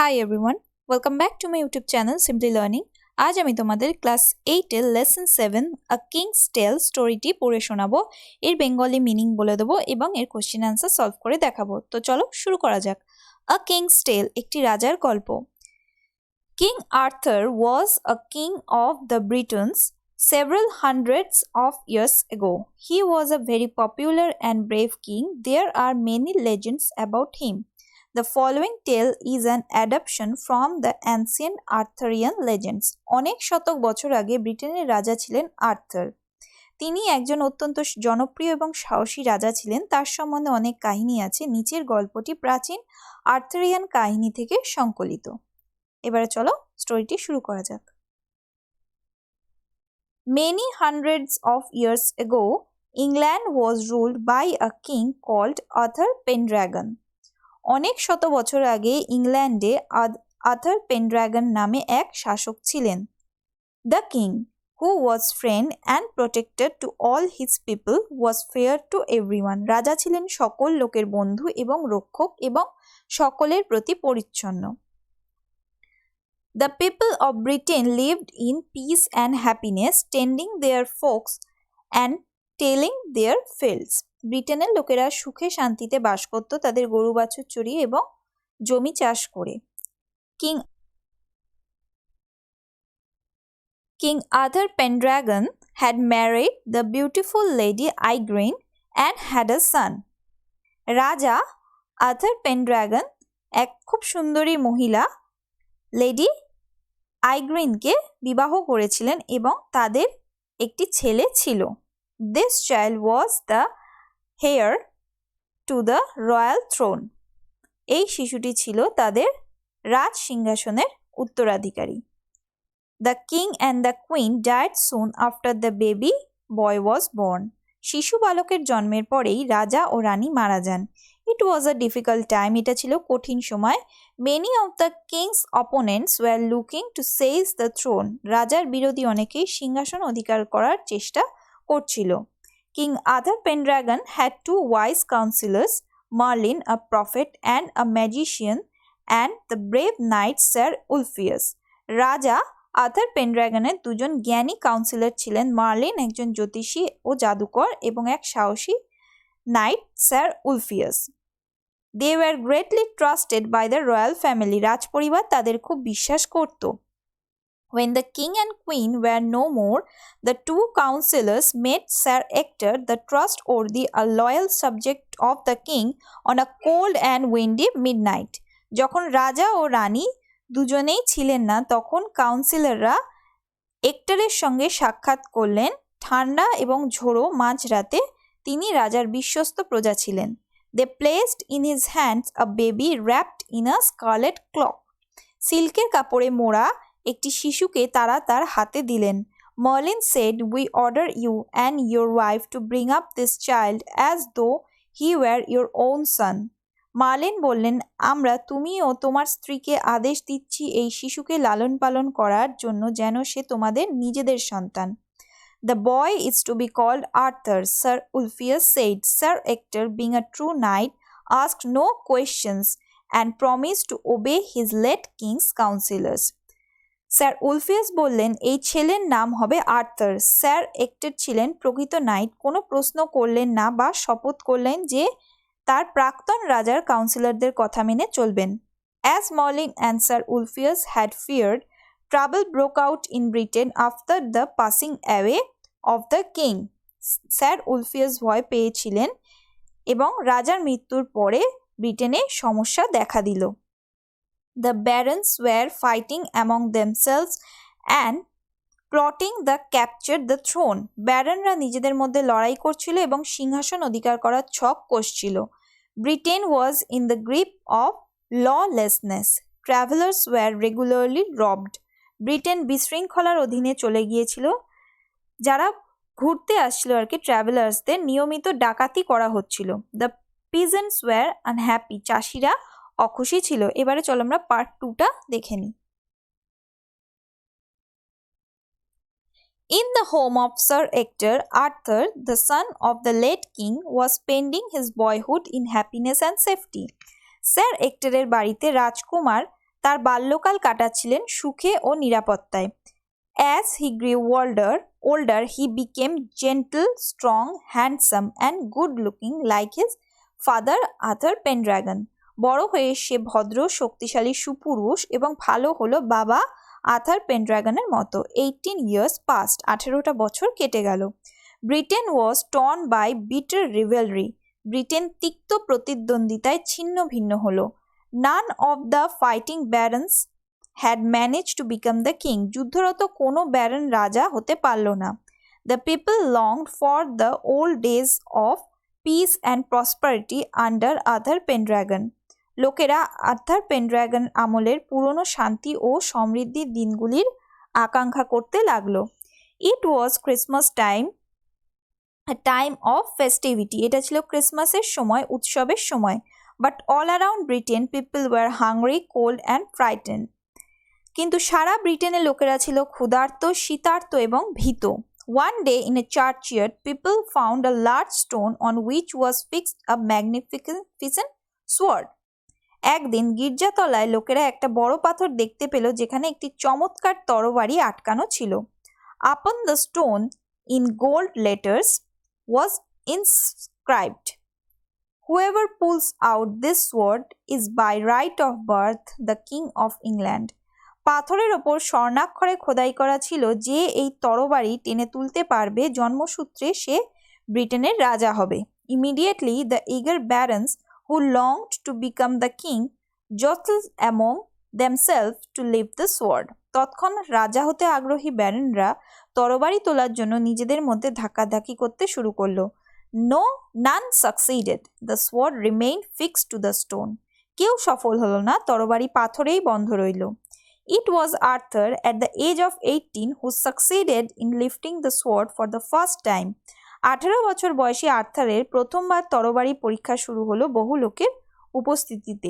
Hi everyone, welcome back to my YouTube channel Simply Learning. আজ আমি তোমাদের class 8 এর লেসন 7 A King's Tale স্টোরিটি পড়ে শোনাবো, এর বেঙ্গলি মিনিং বলে দেবো এবং এর কোশ্চেন আনসার সলভ করে দেখাবো। তো চলো শুরু করা যাক। A King's Tale একটি রাজার গল্প। King Arthur was a king of the Britons several hundreds of years ago. He was a very popular and brave king. There are many legends about him. The following tale is an adaptation from the ancient Arthurian legends. অনেক শতক বছর আগে ব্রিটেনের রাজা ছিলেন Arthur. তিনি একজন অত্যন্ত জনপ্রিয় এবং সাহসী রাজা ছিলেন। তার সম্বন্ধে অনেক কাহিনী আছে। নিচের গল্পটি প্রাচীন আর্থারিয়ান কাহিনী থেকে সংকলিত। এবারে চলো স্টোরিটি শুরু করা যাক। Many hundreds of years ago, England was ruled by a king called Arthur Pendragon. অনেক শত বছর আগে ইংল্যান্ডে আর্থার পেনড্রাগন নামে এক শাসক ছিলেন। The king, who was friend and protected to all his people, was fair to everyone. রাজা ছিলেন সকল লোকের বন্ধু এবং রক্ষক এবং সকলের প্রতি পরিচ্ছন্ন। The people of Britain lived in peace and happiness, tending their flocks and tilling their fields. ব্রিটেনের লোকেরা সুখে শান্তিতে বাস করত, তাদের গরু বাছুর চড়িয়ে এবং জমি চাষ করে। King Arthur Pendragon had married the beautiful lady Igraine and had a son. রাজা আর্থার পেনড্রাগন এক খুব সুন্দরী মহিলা লেডি আইগ্রিনকে বিবাহ করেছিলেন এবং তাদের একটি ছেলে ছিল। This child was the heir to the royal throne. এই শিশুটি ছিল তাদের রাজ সিংহাসনের উত্তরাধিকারী। The king and the queen died soon after the baby boy was born. শিশু বালকের জন্মের পরেই রাজা ও রানী মারা যান। It was a difficult time. এটা ছিল কঠিন সময়। Many of the king's opponents were looking to seize the throne. রাজার বিরোধী অনেকেই সিংহাসন অধিকার করার চেষ্টা করছিল। King Arthur Pendragon had two wise counselors, Merlin, a prophet and a magician, and the brave knight Sir Ulfius. রাজা আর্থার পেনড্রাগনের দুজন জ্ঞানী কাউন্সিলর ছিলেন, মার্লিন একজন জ্যোতিষী ও জাদুকর এবং এক সাহসী night sir Ulfius. They were greatly trusted by the royal family. রাজপরিবার তাদের খুব বিশ্বাস করত। When the king and queen were no more, the two counselors met Sir Ector, the trustworthy, a loyal subject of the king, on a cold and windy midnight. যখন রাজা ও রানী দুজনেই ছিলেন না, তখন কাউন্সিলররা এক্টরের সঙ্গে সাক্ষাৎ করলেন। ঠান্ডা এবং ঝোড়ো মাঝরাতে তিনি রাজার বিশ্বস্ত প্রজা ছিলেন। They placed in his hands a baby wrapped in a scarlet cloth. সিল্কের কাপড়ে মোড়া একটি শিশুকে তারা তার হাতে দিলেন। Merlin said, "We order you and your wife to bring up this child as though he were your own son." Merlin বললেন, আমরা তুমি ও তোমার স্ত্রীকে আদেশ দিচ্ছি এই শিশুকে লালন পালন করার জন্য যেন সে তোমাদের নিজেদের সন্তান। The boy is to be called Arthur, Sir Ulfius said. Sir Ector, being a true knight, asked no questions and promised to obey his late king's counselors. Sir Ulfius বললেন, এই ছেলের নাম হবে আর্থার। স্যার এক্টর ছিলেন প্রকৃত night, কোনো প্রশ্ন করলেন না বা শপথ করলেন যে তার প্রাক্তন রাজার কাউন্সিলরদের কথা মেনে চলবেন। As Merlin and Sir Ulfius had feared, trouble broke out in Britain after the passing away of the king. Sir Ulfius ভয় পেয়েছিলেন এবং রাজার মৃত্যুর পরে ব্রিটেনে সমস্যা দেখা দিল। The barons were fighting among themselves and plotting the capture the throne. ব্যারনরা নিজেদের মধ্যে লড়াই করছিল এবং সিংহাসন অধিকার করার ছক কষছিল। Britain was in the grip of lawlessness. Travelers were regularly robbed. Britain বিশৃঙ্খলার অধীনে চলে গিয়েছিল। যারা ঘুরতে আসছিল আর কি, ট্রাভেলার্সদের নিয়মিত ডাকাতি করা হচ্ছিল। The peasants were unhappy. চাষিরা অখুশি ছিল। এবারে চলো আমরা পার্ট 2টা দেখে নিই। In the home of Sir Ector, Arthur, the son of the late king, was spending his boyhood in happiness and safety. Sir এক্টরের বাড়িতে রাজকুমার তার বাল্যকাল কাটাচ্ছিলেন সুখে ও নিরাপত্তায়। As he grew older, he became gentle, strong, handsome and good-looking like his father Arthur Pendragon. বড় হয়ে সে ভদ্র, শক্তিশালী, সুপুরুষ এবং ভালো হলো বাবা আর্থার পেনড্রাগনের মতো। 18 years passed. 18টা বছর কেটে গেল। Britain was torn by bitter rivalry. Britain তিক্ত প্রতিদ্বন্দ্বিতায় ছিন্ন ভিন্ন হলো। None of the fighting barons had managed to become the king. যুদ্ধরত কোনো ব্যারন রাজা হতে পারল না। The people longed for the old days of peace and prosperity under Arthur Pendragon. লোকেরা আর্থার পেনড্রাগন আমলের পুরনো শান্তি ও সমৃদ্ধির দিনগুলির আকাঙ্ক্ষা করতে লাগলো। It was Christmas time, a time of festivity. এটা ছিল ক্রিসমাসের সময়, উৎসবের সময়। But all around Britain, people were hungry, cold and frightened. কিন্তু সারা ব্রিটেনের লোকেরা ছিল ক্ষুধার্ত, শীতার্ত এবং ভীত। One day in a churchyard, people found a large stone on which was fixed a magnificent sword. একদিন গির্জাতলায় লোকেরা একটা বড় পাথর দেখতে পেল যেখানে একটি চমৎকার তরবারি আটকানো ছিল। Upon the stone in gold letters was inscribed, "Whoever pulls out this sword is by right of birth the King of England." পাথরের ওপর স্বর্ণাক্ষরে খোদাই করা ছিল, যে এই তরবারি টেনে তুলতে পারবে জন্মসূত্রে সে ব্রিটেনের রাজা হবে। Immediately the eager barons who longed to become the king jostled among themselves to lift the sword. তৎক্ষণাৎ রাজা হতে আগ্রহী ব্যারনরা তরবারি তোলার জন্য নিজেদের মধ্যে ধাক্কাধাক্কি করতে শুরু করলো। None succeeded. The sword remained fixed to the stone. কেউ সফল হলো না, তরবারি পাথরেই বন্ধ রইল। It was Arthur at the age of 18 who succeeded in lifting the sword for the first time. 18 বছর বয়সী আর্থারের প্রথমবার তরবারি পরীক্ষা শুরু হলো বহু লোকের উপস্থিতিতে।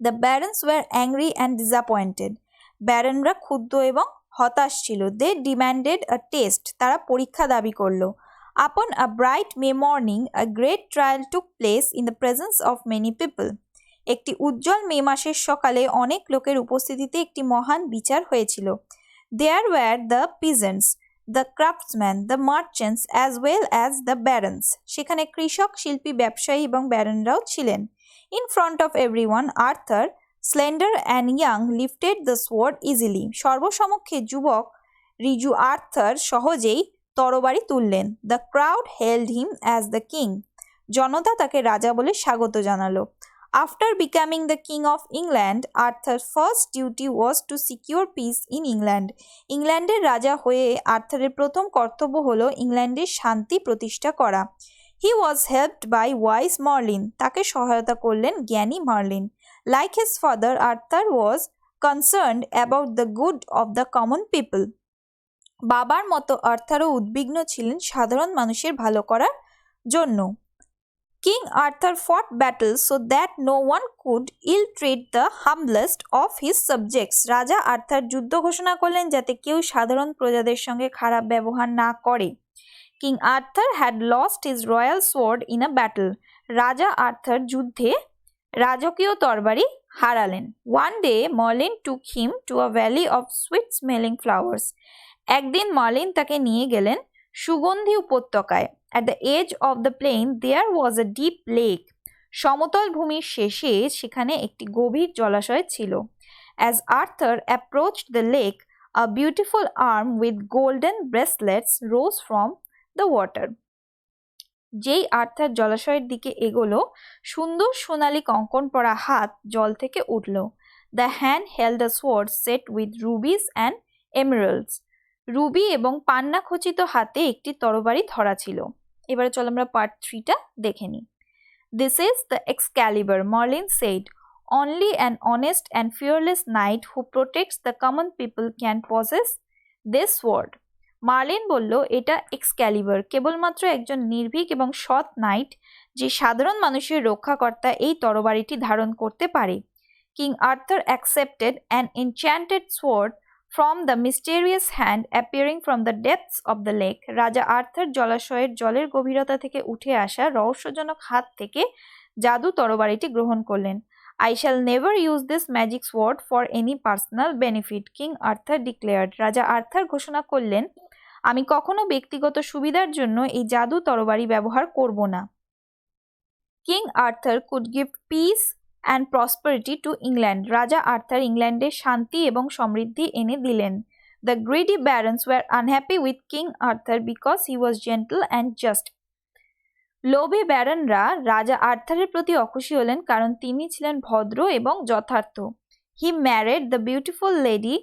The barons were angry and disappointed. ব্যারনরা ক্ষুব্ধ এবং হতাশ ছিল। They demanded a test. তারা পরীক্ষা দাবি করলো। Upon a bright May morning, a great trial took place in the presence of many people. একটি উজ্জ্বল মে মাসের সকালে অনেক লোকের উপস্থিতিতে একটি মহান বিচার হয়েছিল। There were the peasants, the craftsmen, the merchants as well as the barons. সেখানে কৃষক, শিল্পী, ব্যবসায়ী এবং ব্যারনরাও ছিলেন। In front of everyone, Arthur, slender and young, lifted the sword easily. সর্বসমক্ষে যুবক রিজু আর্থার সহজেই তরবারি তুললেন। The crowd hailed him as the king. জনতা তাকে রাজা বলে স্বাগত জানালো। After becoming the King of England, Arthur's first duty was to secure peace in England. ইংল্যান্ডের রাজা হয়ে আর্থারের প্রথম কর্তব্য হলো ইংল্যান্ডের শান্তি প্রতিষ্ঠা করা। He was helped by wise Merlin. তাকে সহায়তা করলেন জ্ঞানী marlin. Like his father, Arthur was concerned about the good of the common people. বাবার মতো আর্থারও উদ্বিগ্ন ছিলেন সাধারণ মানুষের ভালো করার জন্য। King Arthur fought battles so that no one could ill-treat the humblest of his subjects. রাজা আর্থার যুদ্ধ ঘোষণা করলেন যাতে কেউ সাধারণ প্রজাদের সঙ্গে খারাপ ব্যবহার না করে। King Arthur had lost his royal sword in a battle. রাজা আর্থার যুদ্ধে রাজকীয় তরবারি হারালেন। One day Merlin took him to a valley of sweet-smelling flowers. একদিন মার্লিন তাকে নিয়ে গেলেন সুগন্ধি উপত্যকায়। At the edge of the plain there was a deep lake. সমতল ভূমির শেষে সেখানে একটি গভীর জলাশয় ছিল। As Arthur approached the lake, a beautiful arm with golden bracelets rose from the water. যেই আর্থার জলাশয়ের দিকে এগোলো, সুন্দর সোনালী কঙ্কন পরা হাত জল থেকে উঠল। The hand held a sword set with rubies and emeralds. Ruby এবং পান্না খচিত হাতে একটি তরবারি ধরা ছিল। এবারে চলো আমরা পার্ট 3টা দেখে নিই। This is the Excalibur, Merlin said. Only an honest and fearless knight who protects the common people can possess this sword. Merlin বলল, এটা এক্সক্যালিবার, কেবলমাত্র একজন নির্ভীক এবং সৎ নাইট যে সাধারণ মানুষের রক্ষাকর্তা এই তরবারিটি ধারণ করতে পারে। King Arthur accepted an enchanted sword from the mysterious hand appearing from the depths of the lake. রাজা আর্থার জলাশয়ের জলের গভীরতা থেকে উঠে আসা রহস্যজনক হাত থেকে জাদু তরবারিটি গ্রহণ করলেন। I shall never use this magic sword for any personal benefit, King Arthur declared. রাজা আর্থার ঘোষণা করলেন, আমি কখনো ব্যক্তিগত সুবিধার জন্য এই জাদু তরবারি ব্যবহার করব না। King Arthur could give peace and prosperity to England. রাজা আর্থার ইংল্যান্ডে শান্তি এবং সমৃদ্ধি এনে দিলেন। The greedy barons were unhappy with King Arthur because he was gentle and just. লোভী ব্যারনরা রাজা আর্থারের প্রতি অখুশি হলেন কারণ তিনি ছিলেন ভদ্র এবং যথার্থ। He married the beautiful lady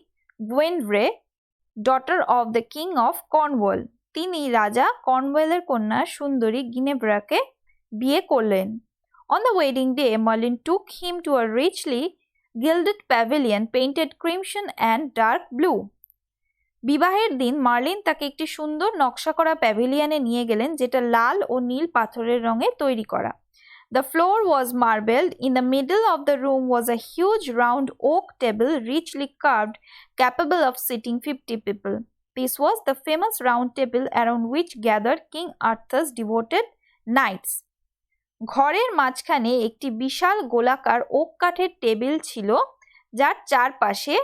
Guinevere, daughter of the king of Cornwall. তিনি রাজা কর্নওয়ালের কন্যা সুন্দরী গিনেভ্রাকে বিয়ে করলেন। On the wedding day, Merlin took him to a richly gilded pavilion painted crimson and dark blue. বিবাহের দিন মার্লিন তাকে একটি সুন্দর নকশা করা প্যাভিলিয়নে নিয়ে গেলেন যেটা লাল ও নীল পাথরের রঙে তৈরি করা। The floor was marbled. In the middle of the room was a huge round oak table richly carved, capable of sitting 50 people. This was the famous round table around which gathered King Arthur's devoted knights. ঘরের মাঝখানে একটি বিশাল গোলাকার okay কাঠের table ছিল যার চারপাশে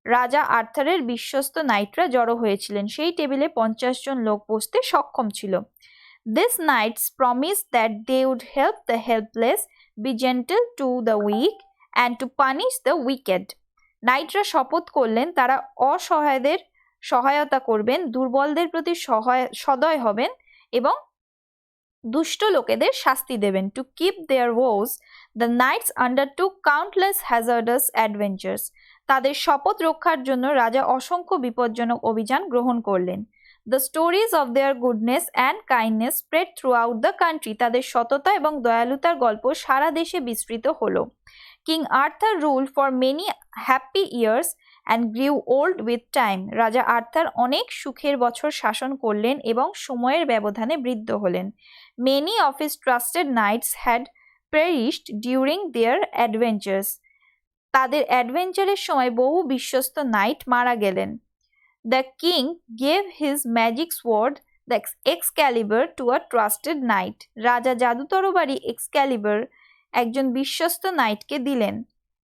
রাজা আর্থারের বিশ্বস্ত নাইটরা জড়ো হয়েছিলেন। সেই টেবিলে 50 জন লোক বসতে সক্ষম ছিল। These knights promised that they would help the helpless, be gentle to the weak, and to punish the wicked. নাইটরা শপথ করলেন তারা অসহায়দের সহায়তা করবেন, দুর্বলদের প্রতি সদয় হবেন এবং দুষ্ট লোকেদের শাস্তি দেবেন। To keep their vows, the knights undertook countless hazardous adventures. তাদের শপথ রক্ষার জন্য রাজা অসংখ্য বিপজ্জনক অভিযান গ্রহণ করলেন। The stories of their goodness and kindness spread throughout the country. তাদের সততা এবং দয়ালুতার গল্প সারা দেশে বিস্তৃত হলো। King Arthur ruled for many happy years and grew old with time. রাজা আর্থার অনেক সুখের বছর শাসন করলেন এবং সময়ের ব্যবধানে বৃদ্ধ হলেন। Many of his trusted knights had perished during their adventures. তাদের অ্যাডভেঞ্চারের সময় বহু বিশ্বস্ত নাইট মারা গেলেন। The king gave his magic sword, the Excalibur, to a trusted knight. রাজা জাদু তরবারি এক্সক্যালিবার একজন বিশ্বস্ত নাইটকে দিলেন।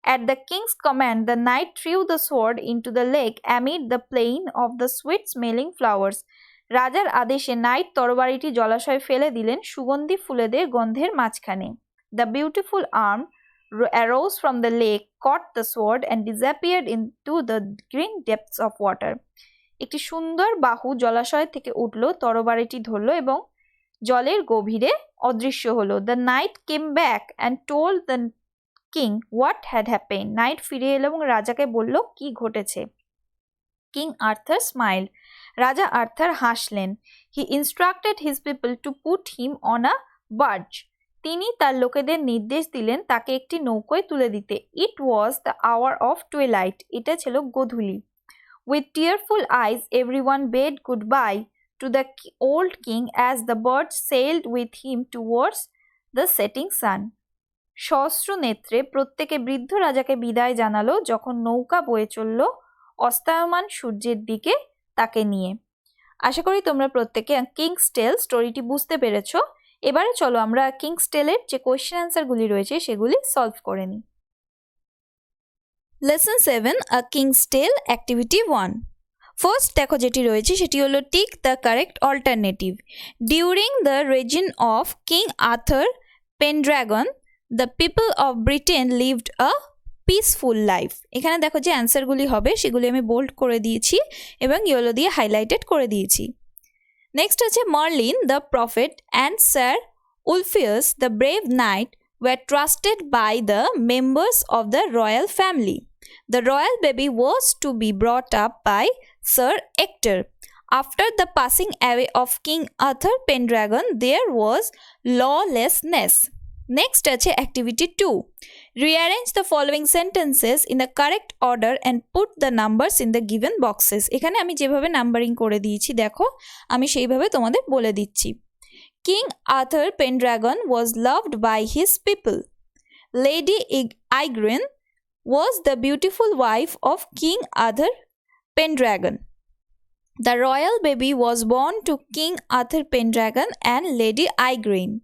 At the king's command, the knight threw the sword into the lake amid the plain of the sweet-smelling flowers. রাজার আদেশে night তরবারিটি জলাশয়ে ফেলে দিলেন সুগন্ধি ফুলেদের গন্ধের মাঝখানে। The beautiful arm arose from the lake, caught the sword and disappeared into the green depths of water. একটি সুন্দর বাহু জলাশয় থেকে উঠল, তরবারিটি ধরল এবং জলের গভীরে অদৃশ্য হলো। The knight came back and told the king what had happened. Night ফিরে এলো এবং রাজাকে বলল কি ঘটেছে। King Arthur smiled. রাজা আর্থার হাসলেন। He instructed his people to put him on a barge. তিনি তার লোকেদের নির্দেশ দিলেন তাকে একটি নৌকোয় তুলে দিতে। It was the hour of twilight. এটা ছিল গোধূলি। With tearful eyes, everyone bade goodbye to the old king as the barge sailed with him towards the setting sun. সশ্রু নেত্রে প্রত্যেকে বৃদ্ধ রাজাকে বিদায় জানালো যখন নৌকা বয়ে চলল অস্তায়মান সূর্যের দিকে তাকে নিয়ে। আশা করি তোমরা প্রত্যেকে কিংস টেল স্টোরিটি বুঝতে পেরেছো। এবারে চলো আমরা কিংস টেলের যে কোয়েশ্চেন অ্যান্সারগুলি রয়েছে সেগুলি সলভ করে নিই। Lesson 7 a king's tale activity 1। First দেখো যেটি রয়েছে সেটি হলো tick the correct alternative. During the reign of King Arthur Pendragon the people of Britain lived a peaceful life. এখানে দেখো যে অ্যান্সারগুলি হবে সেগুলি আমি বোল্ড করে দিয়েছি এবং ইয়েলো দিয়ে হাইলাইটেড করে দিয়েছি। নেক্সট আছে Merlin the prophet and sir Ulfius the brave knight were trusted by the members of the royal family. The royal baby was to be brought up by Sir Ector. After the passing away of King Arthur Pendragon, there was lawlessness. Next আছে activity 2. Rearrange the following sentences in the correct order and put the numbers in the given boxes. এখানে আমি যেভাবে numbering করে দিয়েছি দেখো আমি সেইভাবে তোমাদের বলে দিচ্ছি। King Arthur Pendragon was loved by his people. Lady Igraine was the beautiful wife of King Arthur Pendragon. The royal baby was born to King Arthur Pendragon and Lady Igraine.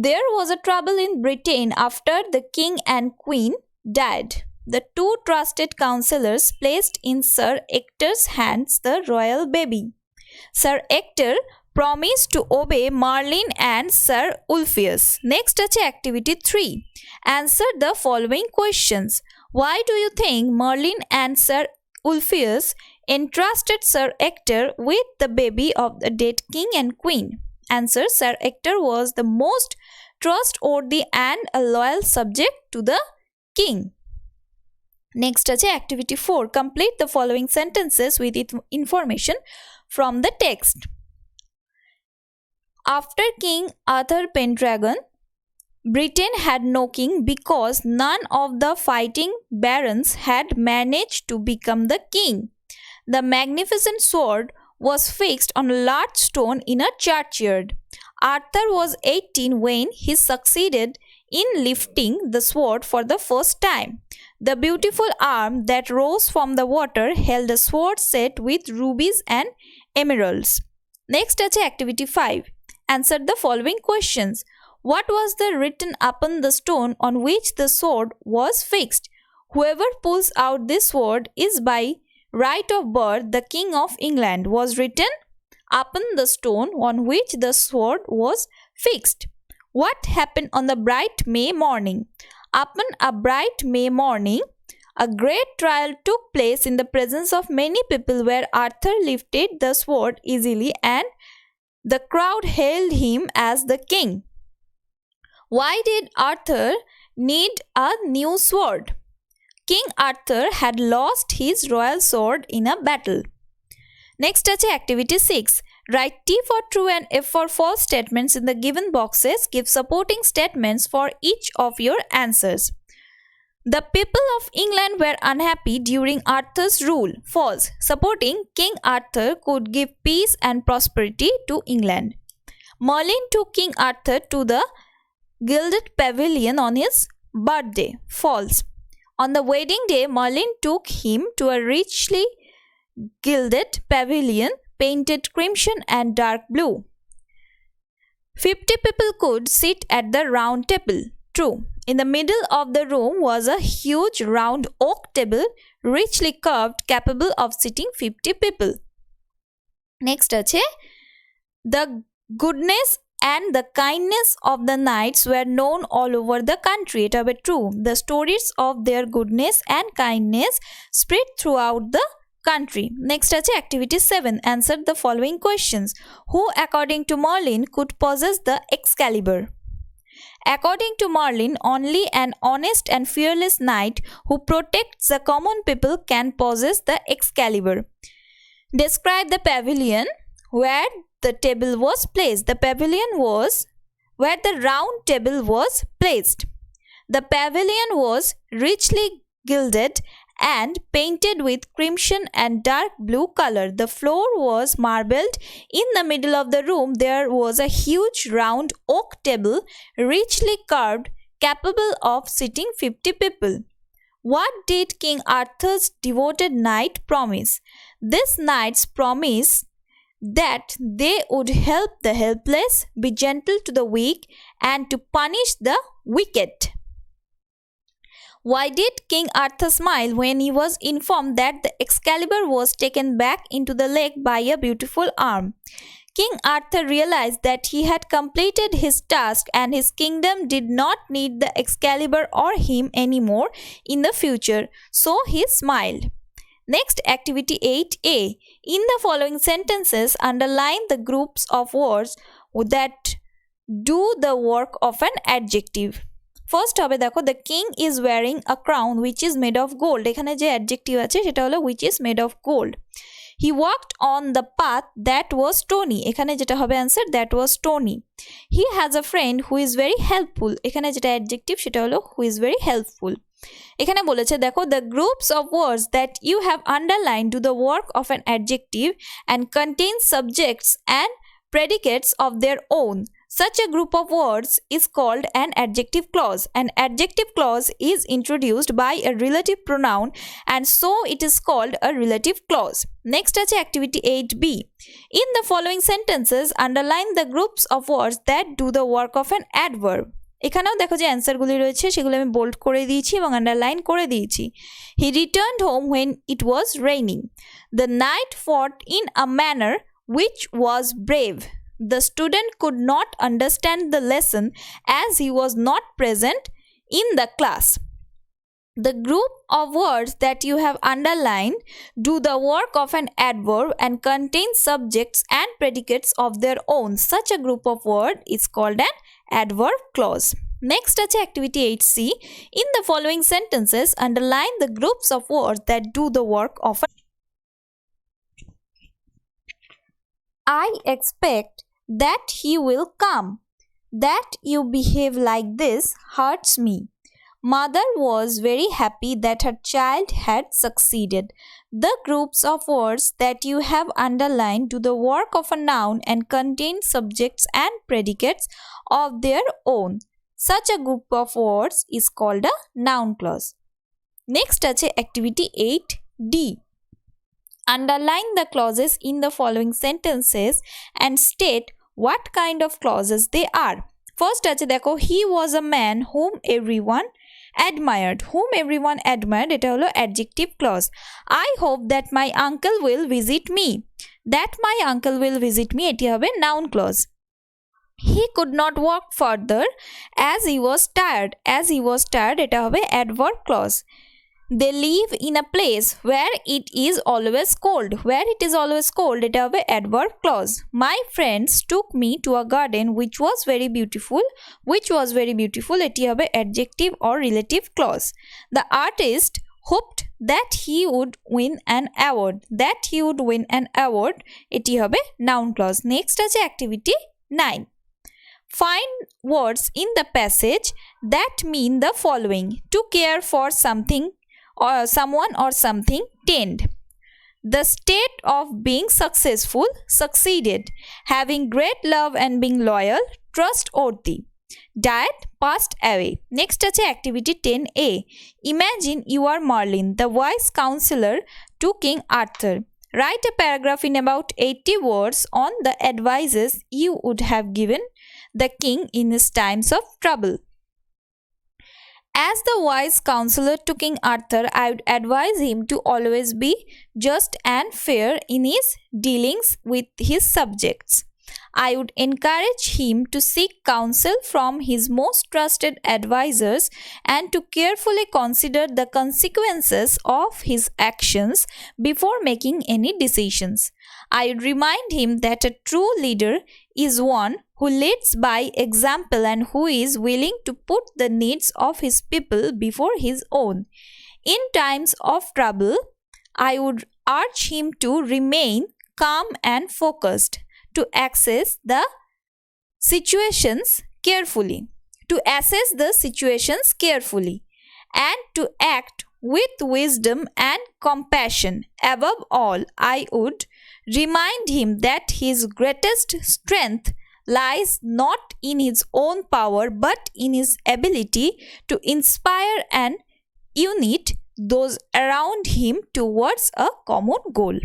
There was a trouble in Britain after the king and queen died. The two trusted counselors placed in Sir Ector's hands the royal baby. Sir Ector promised to obey Merlin and Sir Ulfius. Next আছে activity 3. Answer the following questions. Why do you think Merlin and Sir Ulfius entrusted Sir Ector with the baby of the dead king and queen? Answer: Sir Ector was the most trustworthy and a loyal subject to the king. Next আছে activity 4. Complete the following sentences with information from the text. After King Arthur Pendragon, Britain had no king because none of the fighting barons had managed to become the king. The magnificent sword was fixed on a large stone in a churchyard. Arthur was 18 when he succeeded in lifting the sword for the first time. The beautiful arm that rose from the water held a sword set with rubies and emeralds. Next আছে activity 5. Answer the following questions. What was the written upon the stone on which the sword was fixed? Whoever pulls out this sword is by right of birth the King of England, was written upon the stone on which the sword was fixed. What happened on the bright May morning? Upon a bright May morning, a great trial took place in the presence of many people where Arthur lifted the sword easily and the crowd hailed him as the king. Why did Arthur need a new sword? King Arthur had lost his royal sword in a battle. Next আছে activity 6. Write T for true and F for false statements in the given boxes. Give supporting statements for each of your answers. The people of England were unhappy during Arthur's rule. False. Supporting King Arthur could give peace and prosperity to England. Merlin took King Arthur to the gilded pavilion on his birthday. False. On the wedding day, Merlin took him to a richly gilded pavilion painted crimson and dark blue. 50 people could sit at the round table. True. In the middle of the room was a huge round oak table, richly carved, capable of sitting 50 people. Next আছে, the goodness and the kindness of the knights were known all over the country. It was true. The stories of their goodness and kindness spread throughout the country. Next আছে activity 7. Answer the following questions. Who, according to Merlin, could possess the Excalibur? According to Merlin, only an honest and fearless knight who protects the common people can possess the Excalibur. Describe the pavilion where the table was placed. The pavilion was where the round table was placed. The pavilion was richly gilded and painted with crimson and dark blue color. The floor was marbled. In the middle of the room there was a huge round oak table, richly carved, capable of sitting 50 people. What did King Arthur's devoted knight promise? This knights promised that they would help the helpless, be gentle to the weak, and to punish the wicked. Why did King Arthur smile when he was informed that the Excalibur was taken back into the lake by a beautiful arm? King Arthur realized that he had completed his task and his kingdom did not need the Excalibur or him anymore in the future, so he smiled. Next, activity 8A. In the following sentences, underline the groups of words that do the work of an adjective. First হবে দেখো, the king is wearing a crown which is made of gold. এখানে যে adjective আছে সেটা হলো which is made of gold. He walked on the path that was stony. এখানে যেটা হবে answer that was stony. He has a friend who is very helpful. এখানে যেটা adjective সেটা হলো who is very helpful. এখানে বলেছে দেখো, the groups of words that you have underlined do the work of an adjective and contain subjects and predicates of their own. Such a group of words is called an adjective clause. An adjective clause is introduced by a relative pronoun and so it is called a relative clause. Next আছে activity 8b. In the following sentences, underline the groups of words that do the work of an adverb. এখানেও দেখো যে অ্যান্সারগুলি রয়েছে, সেগুলো আমি bold করে দিয়েছি এবং আন্ডারলাইন করে দিয়েছি। He returned home when it was raining. The knight fought in a manner which was brave. The student could not understand the lesson as he was not present in the class. The group of words that you have underlined do the work of an adverb and contain subjects and predicates of their own. Such a group of words is called an adverb clause. Next আছে activity 8c. In the following sentences, underline the groups of words that do the work of an I expect that he will come. That you behave like this hurts me. Mother was very happy that her child had succeeded. The groups of words that you have underlined do the work of a noun and contain subjects and predicates of their own. Such a group of words is called a noun clause. Next আছে activity 8d. Underline the clauses in the following sentences and state what kind of clauses they are. First আছে দেখো, he was a man whom everyone admired. Whom everyone admired, এটা হলো adjective clause. I hope that my uncle will visit me. That my uncle will visit me, এটি হবে noun clause. He could not walk further as he was tired. As he was tired, এটা হবে adverb clause. They live in a place where it is always cold. Where it is always cold, এটা হবে adverb clause. My friends took me to a garden which was very beautiful. Which was very beautiful, এটি হবে adjective or relative clause. The artist hoped that he would win an award. That he would win an award, এটি হবে noun clause. Next আছে activity 9. Find words in the passage that mean the following: to care for something or someone or something, tend. The state of being successful, succeeded. Having great love and being loyal, trustworthy. Died, passed away. Next আছে activity 10a. Imagine you are Merlin, the wise counselor to King Arthur. Write a paragraph in about 80 words on the advices you would have given the king in his times of trouble. As the wise counselor to King Arthur, I would advise him to always be just and fair in his dealings with his subjects. I would encourage him to seek counsel from his most trusted advisors and to carefully consider the consequences of his actions before making any decisions. I would remind him that a true leader is one who leads by example and who is willing to put the needs of his people before his own. In times of trouble, I would urge him to remain calm and focused, to assess the situations carefully, and to act with wisdom and compassion. Above all, I would remind him that his greatest strength lies not in his own power but in his ability to inspire and unite those around him towards a common goal.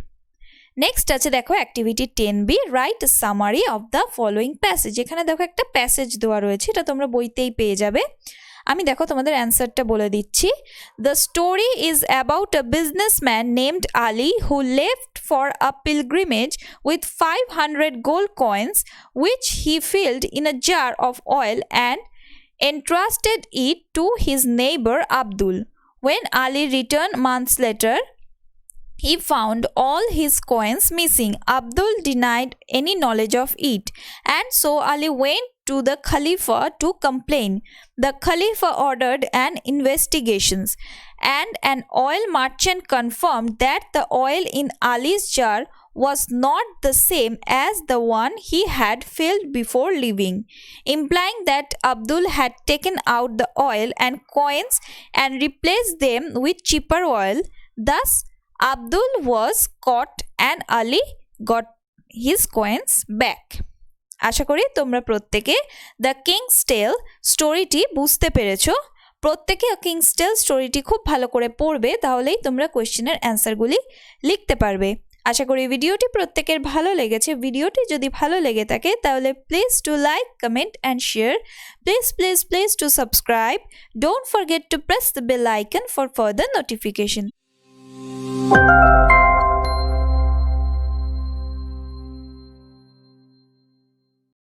Next আছে দেখো activity 10b. Right summary of the following passage. এখানে দেখো একটা passage দেওয়া রয়েছে, এটা তোমরা বইতেই পেয়ে যাবে। আমি দেখো তোমাদের অ্যান্সারটা বলে দিচ্ছি। The story is about a businessman named Ali who left for a pilgrimage with 500 gold coins which he filled in a jar of oil and entrusted it to his neighbor Abdul. When Ali returned months later, he found all his coins missing. Abdul denied any knowledge of it, and so Ali went to the Khalifa to complain. The Khalifa ordered an investigation, and an oil merchant confirmed that the oil in Ali's jar was not the same as the one he had filled before leaving, implying that Abdul had taken out the oil and coins and replaced them with cheaper oil. Thus, Abdul was caught and Ali got his coins back. আশা করি তোমরা প্রত্যেকে the Kings টেল স্টোরিটি বুঝতে পেরেছো। প্রত্যেকে Kings টেল স্টোরিটি খুব ভালো করে পড়বে, তাহলেই তোমরা কোয়েশ্চেনের অ্যান্সারগুলি লিখতে পারবে। আশা করি ভিডিওটি প্রত্যেকের ভালো লেগেছে। ভিডিওটি যদি ভালো লেগে থাকে তাহলে please do like, comment and share. Please to subscribe. Don't forget to press the bell icon for further notification.